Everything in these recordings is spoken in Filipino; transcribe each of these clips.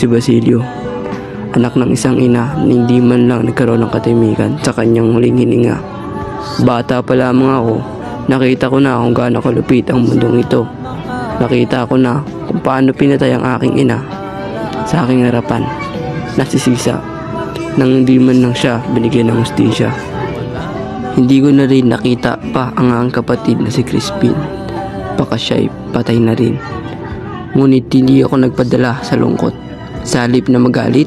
si Basilio, anak ng isang ina na hindi man lang nagkaroon ng katahimikan sa kanyang huling hininga. Bata pa lamang ako, nakita ko na kung gaano kalupit ang mundong ito. Nakita ko na kung paano pinatay ang aking ina sa aking harapan, nasisisa nang hindi man lang siya binigyan ng hustisya. Hindi ko na rin nakita pa ang aking kapatid na si Crispin, baka siya'y patay na rin. Ngunit hindi ako nagpadala sa lungkot. Sa halip na magalit,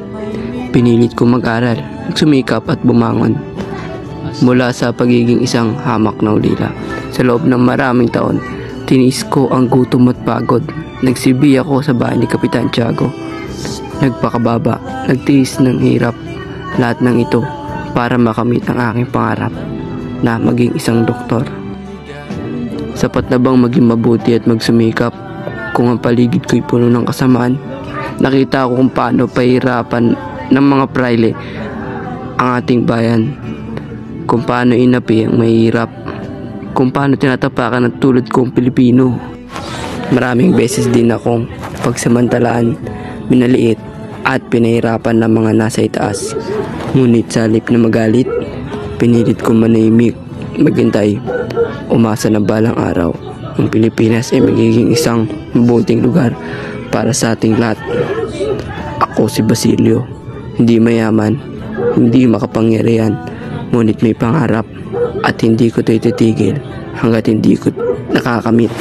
pinilit ko mag-aral, sumikap at bumangon mula sa pagiging isang hamak na ulila. Sa loob ng maraming taon, tinis ko ang gutom at pagod. Nagsibi ako sa bahay ni Kapitan Tiago. Nagpakababa, nagtiis ng hirap. Lahat ng ito para makamit ang aking pangarap na maging isang doktor. Sapat na bang maging mabuti at magsumikap kung ang paligid ko'y puno ng kasamaan? Nakita ko kung paano pahirapan ng mga praile ang ating bayan, kung paano inapi ang mahirap, kung paano tinatapakan ng tulad kong Pilipino. Maraming beses din akong pagsamantalaan, minaliit at pinahirapan ng mga nasa itaas. Ngunit sa halip na magalit, pinilit ko manahimik, maghintay, umasa na balang araw ang Pilipinas ay magiging isang mabuting lugar para sa ating lahat. Ako si Basilio, hindi mayaman, hindi makapangyarihan, ngunit may pangarap at hindi ko ito ititigil hanggat hindi ko nakakamit